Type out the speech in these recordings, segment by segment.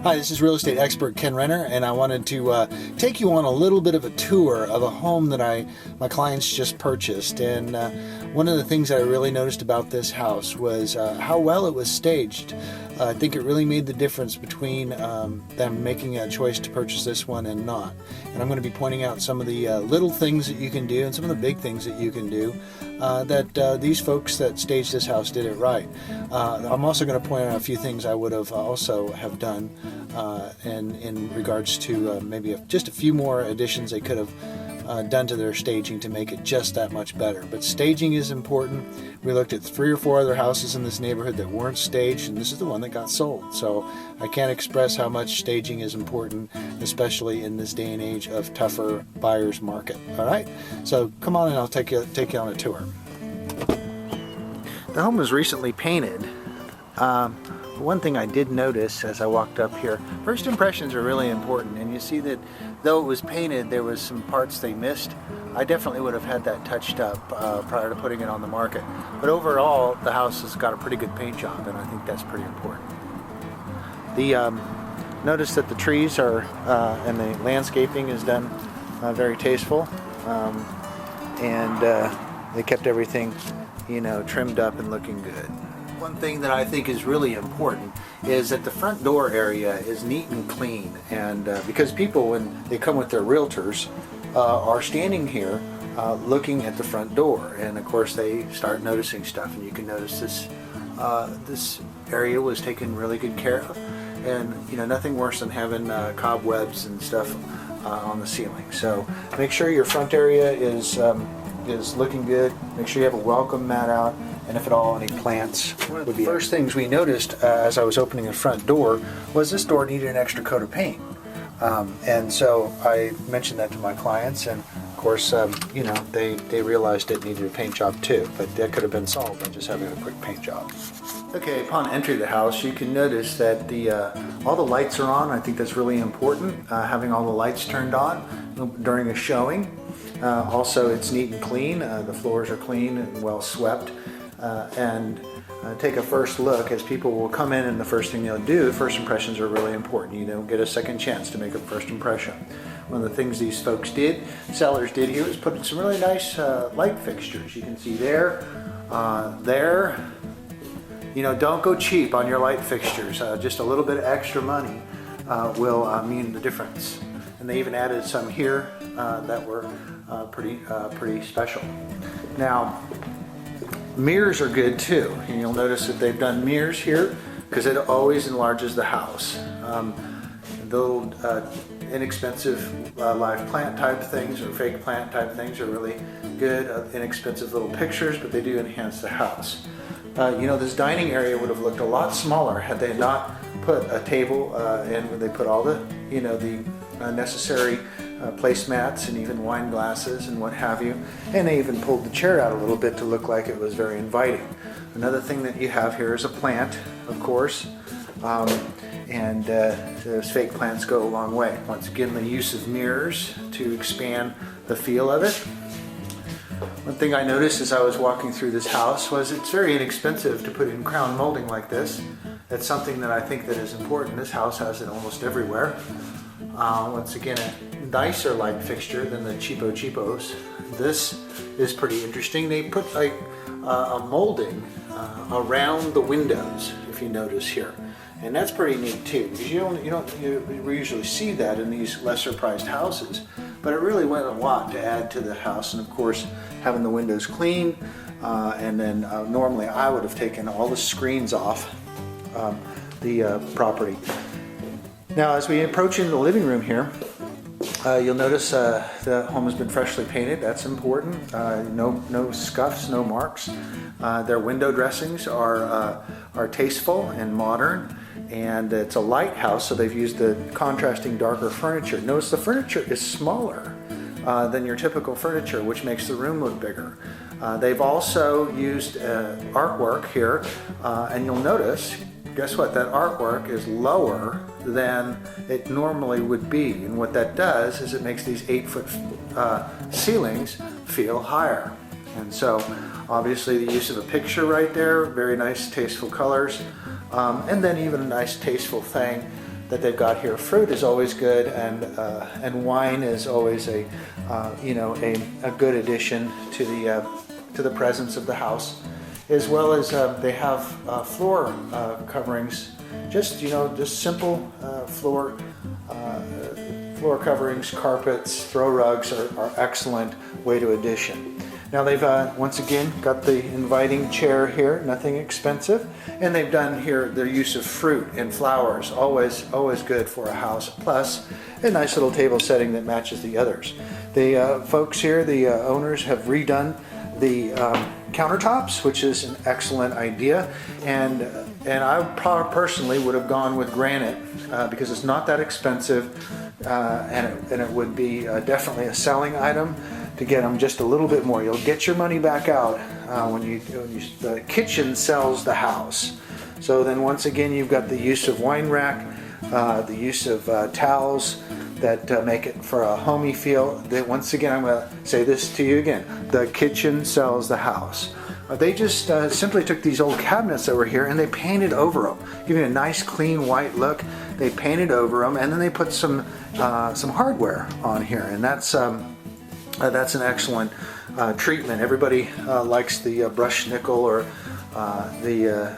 Hi, this is real estate expert Ken Renner, and I wanted to take you on a little bit of a tour of a home that my clients just purchased. And one of the things that I really noticed about this house was how well it was staged. I think it really made the difference between them making a choice to purchase this one and not. And I'm going to be pointing out some of the little things that you can do and some of the big things that you can do that these folks that staged this house did it right. I'm also going to point out a few things I would have also have done in regards to maybe just a few more additions they could have done to their staging to make it just that much better. But staging is important. We looked at 3 or 4 other houses in this neighborhood that weren't staged, and this is the one that got sold. So I can't express how much staging is important, especially in this day and age of tougher buyer's market. All right, so come on and I'll take you on a tour. The home was recently painted. One thing I did notice as I walked up here, first impressions are really important, and you see that though it was painted, there was some parts they missed. I definitely would have had that touched up prior to putting it on the market. But overall, the house has got a pretty good paint job, and I think that's pretty important. Notice that the trees are and the landscaping is done very tasteful, and they kept everything, trimmed up and looking good. One thing that I think is really important is that the front door area is neat and clean, and because people, when they come with their realtors, are standing here looking at the front door, and of course they start noticing stuff, and you can notice this area was taken really good care of, and nothing worse than having cobwebs and stuff on the ceiling. So make sure your front area is looking good. Make sure you have a welcome mat out, and if at all, any plants. One of the first things we noticed as I was opening the front door was this door needed an extra coat of paint. And so I mentioned that to my clients, and of course, they realized it needed a paint job too, but that could have been solved by just having a quick paint job. Okay, upon entry of the house, you can notice that all the lights are on. I think that's really important, having all the lights turned on during a showing. Also, it's neat and clean. The floors are clean and well swept. And take a first look, as people will come in, and the first thing they'll do, first impressions are really important. You don't get a second chance to make a first impression. One of the things these folks sellers did here, is put in some really nice light fixtures. You can see there. Don't go cheap on your light fixtures. Just a little bit of extra money will mean the difference. And they even added some here that were pretty special. Now, mirrors are good too, and you'll notice that they've done mirrors here because it always enlarges the house. Little inexpensive live plant type things or fake plant type things are really good, inexpensive little pictures, but they do enhance the house. This dining area would have looked a lot smaller had they not put a table in where they put all the necessary placemats and even wine glasses and what have you, and they even pulled the chair out a little bit to look like it was very inviting. Another thing that you have here is a plant, of course, and those fake plants go a long way. Once again, the use of mirrors to expand the feel of it. One thing I noticed as I was walking through this house was it's very inexpensive to put in crown molding like this. That's something that I think that is important. This house has it almost everywhere. Once again, a nicer light fixture than the cheapos. This is pretty interesting. They put like a molding around the windows, if you notice here, and that's pretty neat too, because we usually see that in these lesser priced houses, but it really went a lot to add to the house. And of course, having the windows clean, and then normally I would have taken all the screens off the property. Now, as we approach into the living room here, you'll notice the home has been freshly painted. That's important. No scuffs, no marks. Their window dressings are tasteful and modern, and it's a light house, so they've used the contrasting darker furniture. Notice the furniture is smaller than your typical furniture, which makes the room look bigger. They've also used artwork here, and you'll notice, guess what? That artwork is lower than it normally would be, and what that does is it makes these 8-foot ceilings feel higher. And so obviously the use of a picture right there, very nice tasteful colors, and then even a nice tasteful thing that they've got here. Fruit is always good, and wine is always a good addition to the presence of the house, as well as they have floor coverings, just simple floor coverings, carpets, throw rugs are excellent way to addition. Now they've once again got the inviting chair here, nothing expensive, and they've done here their use of fruit and flowers, always good for a house, plus a nice little table setting that matches the others. The folks here, the owners, have redone the countertops, which is an excellent idea, and I personally would have gone with granite because it's not that expensive, and it would be definitely a selling item to get them just a little bit more. You'll get your money back out when the kitchen sells the house. So then once again, you've got the use of wine rack, the use of towels that make it for a homey feel. Once again, I'm going to say this to you again: the kitchen sells the house. They just simply took these old cabinets that were here and they painted over them, giving it a nice clean white look. They painted over them, and then they put some hardware on here, and that's an excellent treatment. Everybody likes the brushed nickel or the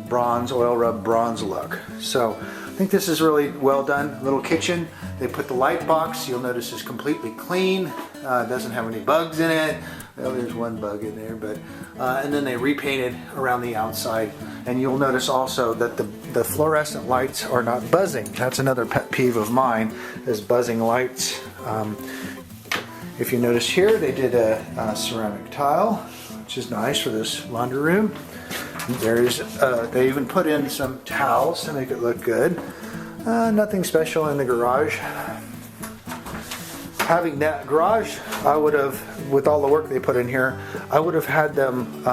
bronze, oil rub bronze look. So I think this is really well done. Little kitchen. They put the light box. You'll notice is completely clean. It doesn't have any bugs in it. Well, there's one bug in there, but and then they repainted around the outside. And you'll notice also that the fluorescent lights are not buzzing. That's another pet peeve of mine, is buzzing lights. If you notice here, they did a ceramic tile, which is nice for this laundry room. They even put in some towels to make it look good. Nothing special in the garage. Having that garage, I would have, with all the work they put in here, I would have had them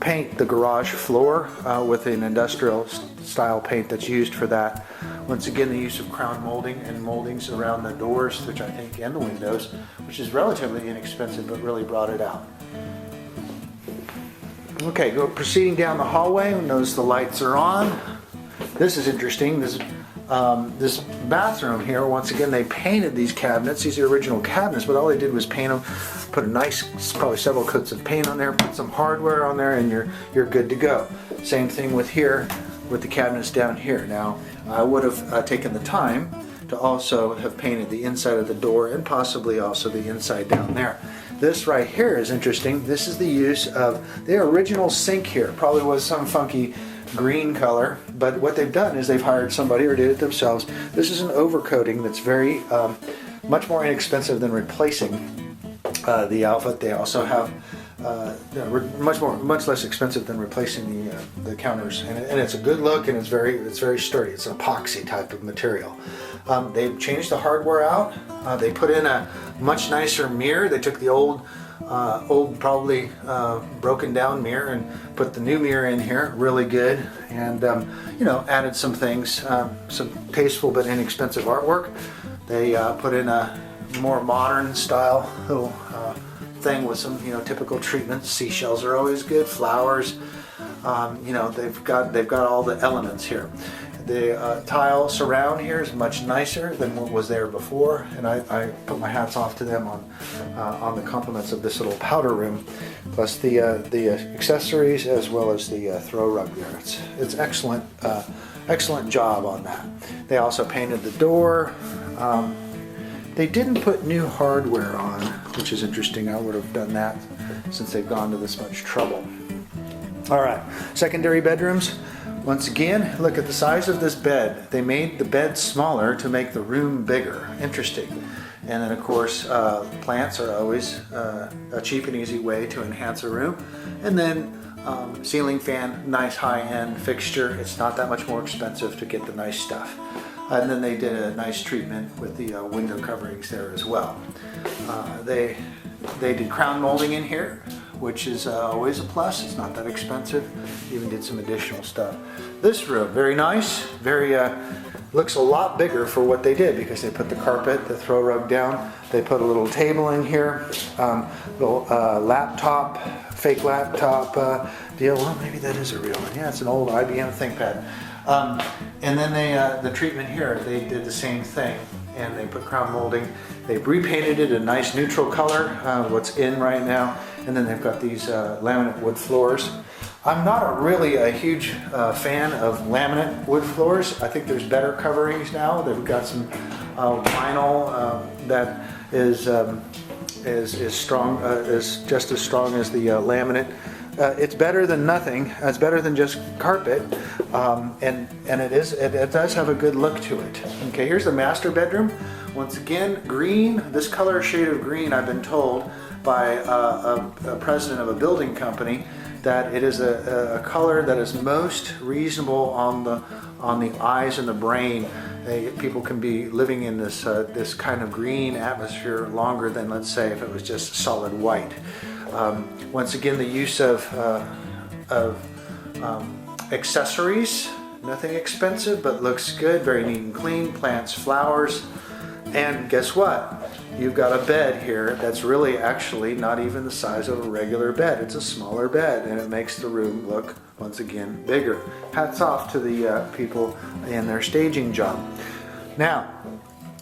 paint the garage floor with an industrial style paint that's used for that. Once again, the use of crown molding and moldings around the doors, which I think, and the windows, which is relatively inexpensive, but really brought it out. Okay, proceeding down the hallway, notice the lights are on. This is interesting. This bathroom here, once again, they painted these cabinets. These are original cabinets, but all they did was paint them, put a nice, probably several coats of paint on there, put some hardware on there, and you're good to go. Same thing with here, with the cabinets down here. Now, I would have taken the time to also have painted the inside of the door and possibly also the inside down there. This right here is interesting. This is the use of the original sink here. Probably was some funky green color, but what they've done is they've hired somebody or did it themselves. This is an overcoating that's very much more inexpensive than replacing the outfit. They also have much less expensive than replacing the counters, and it's a good look, and it's very sturdy. It's an epoxy type of material. They've changed the hardware out. They put in a much nicer mirror. They took the old probably broken down mirror and put the new mirror in here, really good, and added some things, some tasteful but inexpensive artwork. They put in a more modern style little thing with some typical treatments. Seashells are always good, flowers. They've got all the elements here. The tile surround here is much nicer than what was there before, and I put my hats off to them on the compliments of this little powder room, plus the accessories as well as the throw rug there. It's excellent, excellent job on that. They also painted the door. They didn't put new hardware on, which is interesting. I would have done that since they've gone to this much trouble. All right, secondary bedrooms. Once again, look at the size of this bed. They made the bed smaller to make the room bigger. Interesting. And then, of course, plants are always a cheap and easy way to enhance a room. And then ceiling fan, nice high-end fixture. It's not that much more expensive to get the nice stuff. And then they did a nice treatment with the window coverings there as well. They did crown molding in here, which is always a plus. It's not that expensive. Even did some additional stuff. This room, very nice, looks a lot bigger for what they did, because they put the carpet, the throw rug down. They put a little table in here, little laptop, fake laptop deal. Well, maybe that is a real one. Yeah, it's an old IBM ThinkPad. And then the treatment here, they did the same thing, and they put crown molding. They repainted it a nice neutral color, what's in right now, and then they've got these laminate wood floors. I'm not really a huge fan of laminate wood floors. I think there's better coverings now. They've got some vinyl that is strong, is just as strong as the laminate. It's better than nothing. It's better than just carpet, and it does have a good look to it. Okay, here's the master bedroom. Once again, green. This color shade of green, I've been told by a president of a building company, that it is a color that is most reasonable on the eyes and the brain. People can be living in this kind of green atmosphere longer than, let's say, if it was just solid white. Once again, the use of accessories, nothing expensive, but looks good, very neat and clean, plants, flowers, and guess what? You've got a bed here that's really actually not even the size of a regular bed. It's a smaller bed, and it makes the room look, once again, bigger. Hats off to the people in their staging job. Now,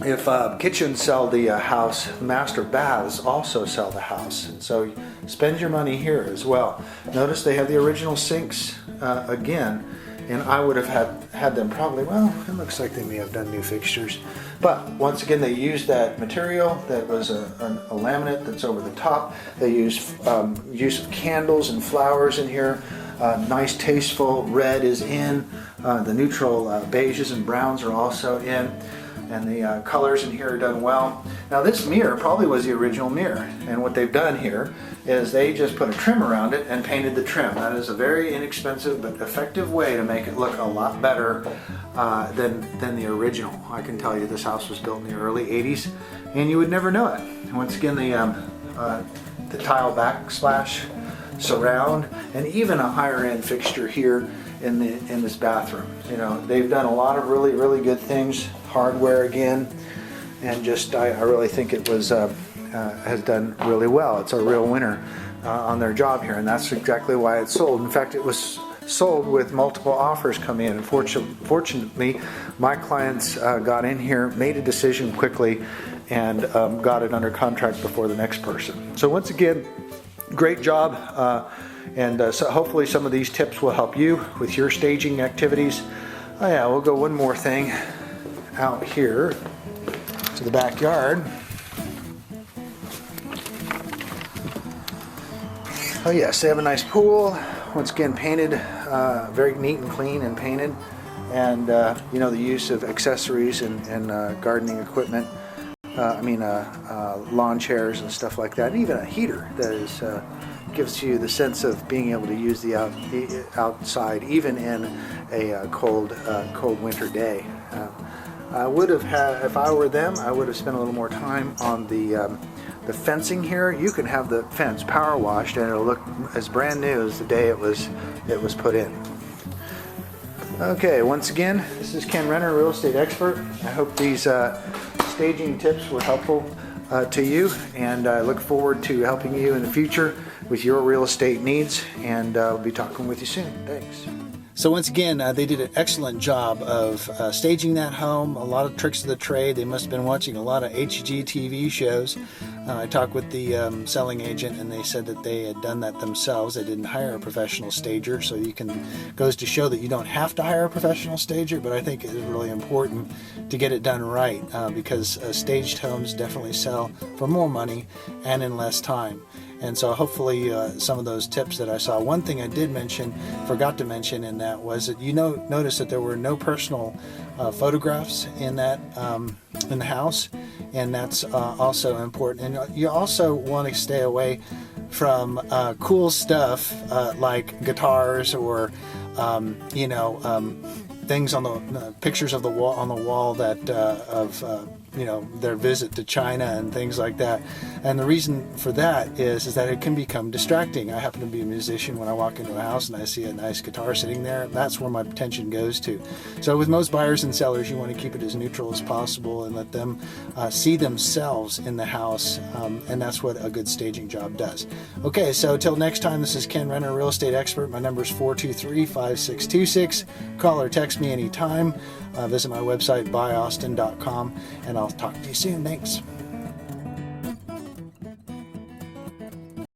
if kitchens sell the house, master baths also sell the house. And so spend your money here as well. Notice they have the original sinks again, and I would have had them probably, well, it looks like they may have done new fixtures. But once again, they used that material that was a laminate that's over the top. They used use of candles and flowers in here. Nice tasteful red is in. The neutral beiges and browns are also in. And the colors in here are done well. Now this mirror probably was the original mirror, and what they've done here is they just put a trim around it and painted the trim. That is a very inexpensive but effective way to make it look a lot better than the original. I can tell you this house was built in the early 80s, and you would never know it. And once again, the tile backsplash, surround, and even a higher end fixture here in this bathroom. You know, they've done a lot of really good things. Hardware again, and just I really think it was has done really well. It's a real winner on their job here, and that's exactly why it's sold. In fact, it was sold with multiple offers come in. And fortunately, my clients got in here, made a decision quickly, and got it under contract before the next person. So once again, great job, and so hopefully some of these tips will help you with your staging activities. Oh yeah, we'll go one more thing out here to the backyard. Oh yes, they have a nice pool. Once again, painted, very neat and clean and painted. And you know, the use of accessories and gardening equipment. Lawn chairs and stuff like that. And even a heater that is gives you the sense of being able to use the outside, even in a cold winter day. I would have had, if I were them, I would have spent a little more time on the fencing here. You can have the fence power washed, and it'll look as brand new as the day it was put in. Okay, once again, this is Ken Renner, real estate expert. I hope these staging tips were helpful to you, and I look forward to helping you in the future with your real estate needs, and I'll be talking with you soon. Thanks. So once again, they did an excellent job of staging that home. A lot of tricks of the trade. They must have been watching a lot of HGTV shows. I talked with the selling agent, and they said that they had done that themselves. They didn't hire a professional stager, so goes to show that you don't have to hire a professional stager, but I think it is really important to get it done right because staged homes definitely sell for more money and in less time. And so hopefully some of those tips that I saw. One thing I forgot to mention in that was that notice that there were no personal photographs in that in the house, and that's also important. And you also want to stay away from cool stuff like guitars or things on the pictures of the wall that of their visit to China and things like that. And the reason for that is that it can become distracting. I happen to be a musician. When I walk into a house and I see a nice guitar sitting there, that's where my attention goes to. So with most buyers and sellers, you want to keep it as neutral as possible and let them see themselves in the house, and that's what a good staging job does. Okay, so till next time, this is Ken Renner, real estate expert. My number is 423-5626. Call or text me anytime. Visit my website, buyaustin.com, and I'll talk to you soon. Thanks.